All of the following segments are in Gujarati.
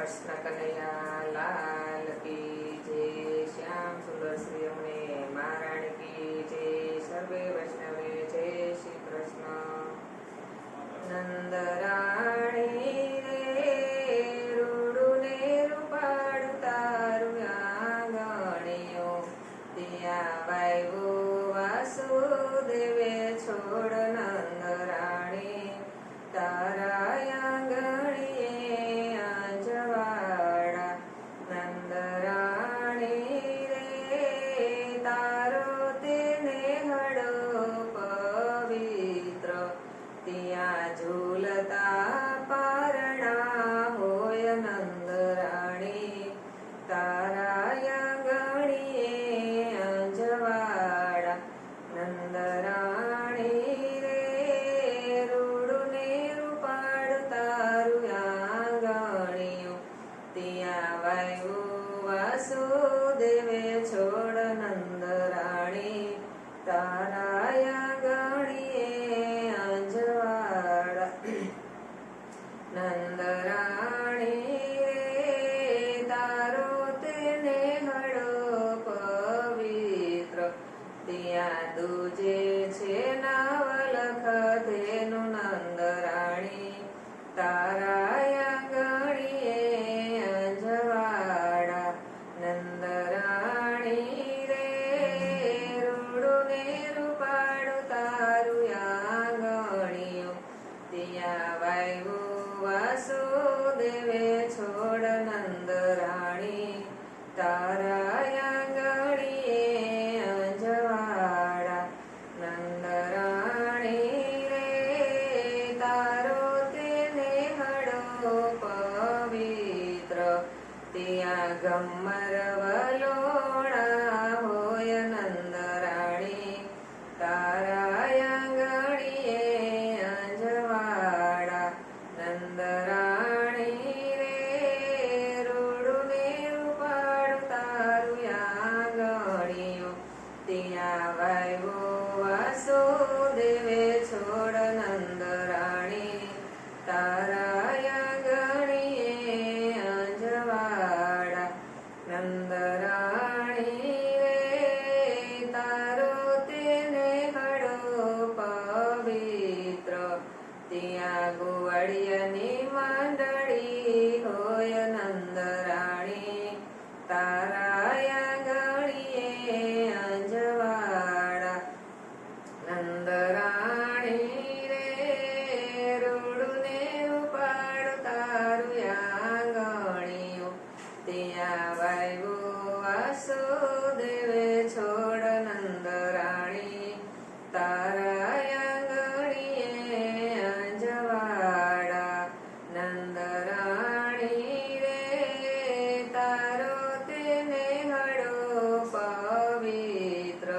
કૃષ્ણ કનૈયા લાલ કી જય, શ્યામ સુંદર શ્રી અમને મહારાણી કી જય, સર્વે વૈષ્ણવે જય શ્રી કૃષ્ણ। નંદરાણી રે રૂડું ને રૂપાળું તારું આંગણીઓ, ત્યાં વાયવું વાસુદેવે છોડ નંદરાણી તારા આંગણીએ આંજવાડા। નંદરાણી રે તારો તેને હડો પવિત્ર, ત્યાં ઝૂલતા પારણા હોય નંદરાણી તારા આંગણીએ આંજવાડા। નંદરાણી રે રૂડું ને રૂપાળું તારું આંગણીઓ, ત્યાં વાયવું વાસુદેવે છોડ નંદરાણી તારા આંગણીએ આંજવાડા। નંદરાણી રે તારો તેને હડો પવિત્ર, ત્યાં દૂજે છે નવલખ તેનું નંદરાણી તારા આંગણીએ આંજવાડા। નંદરાણી રે રૂડું ને રૂપાળું તારું આંગણીઓ, ત્યાં વાયવું વાસુદેવે છોડ નંદરાણી તારા આંગણીએ આંજવાડા। નંદરાણી રે તારો તેને હડો પવિત્ર, ત્યાં ગમ્મર વલોણા હોય નંદરાણી તારા આંગણીએ આંજવાડા। નંદરાણી રે રૂડું ને રૂપાળું તારું આંગણીઓ, ત્યાં વાયવું વાસુદેવે છોડ નંદરાણી તારા આંગણીએ આંજવાડા। નંદરાણી રે તારો તેને હડો પવિત્ર, ત્યાં ગોવાળિયાની મંડળી હોય નંદરાણી તારા આંગણીએ આંજવાડા। નંદરાણી રે રૂડું ને રૂપાળું તારું આંગણીઓ, ત્યાં વાયવું વાસુદેવે છોડ નંદરાણી તારા આંગણીએ આંજવાડા। નંદરાણી રે તારો તેને હડો પવિત્ર,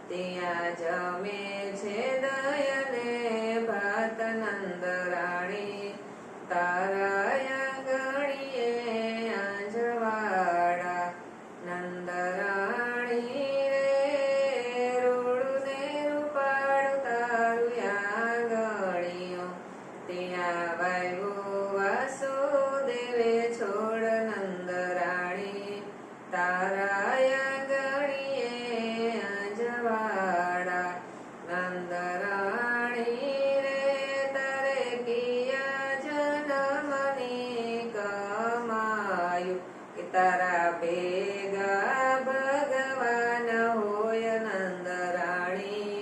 ત્યાં જમે છે દયને ભાત નંદરાણી તારા આંગણીએ આંજવાડા। નંદરાણી રે રૂડું ને રૂપાળું તારું આંગણીઓ, ત્યાં વાયવું વાસુદેવે છોડ નંદરાણી તારા આંગણીએ આંજવાડા। નંદરાણી રે તારે કિયા જન્મની કમાયું, કે તારા ભેગા ભગવાન હોય નંદરાણી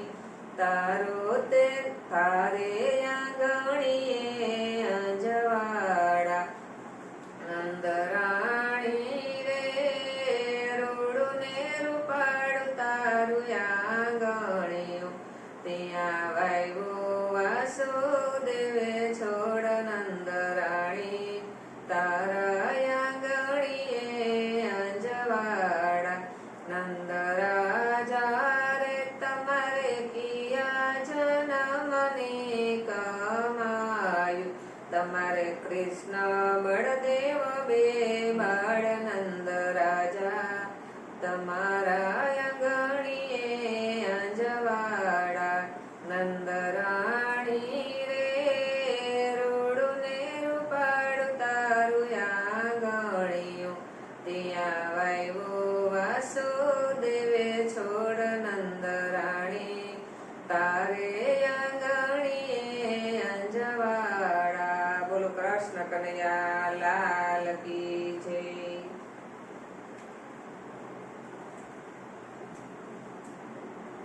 તારો તે તારે આંગણીએ આંજવાડા। નંદરાણી રે રૂડું ને રૂપાળું તારું આંગણીઓ, ત્યાં વાયવું વાસુદેવે છોડ નંદરાણી તારા આંગણીએ આંજવાડા। નંદરાજા રે તમારે કિયા જન્મની કમાયું, તમારે કૃષ્ણ બળદેવ બે બાળ નંદરાજા તમારા આંગણીએ આંજવાડા। નંદરાણી રે રૂડું ને રૂપાળું તારું છોડ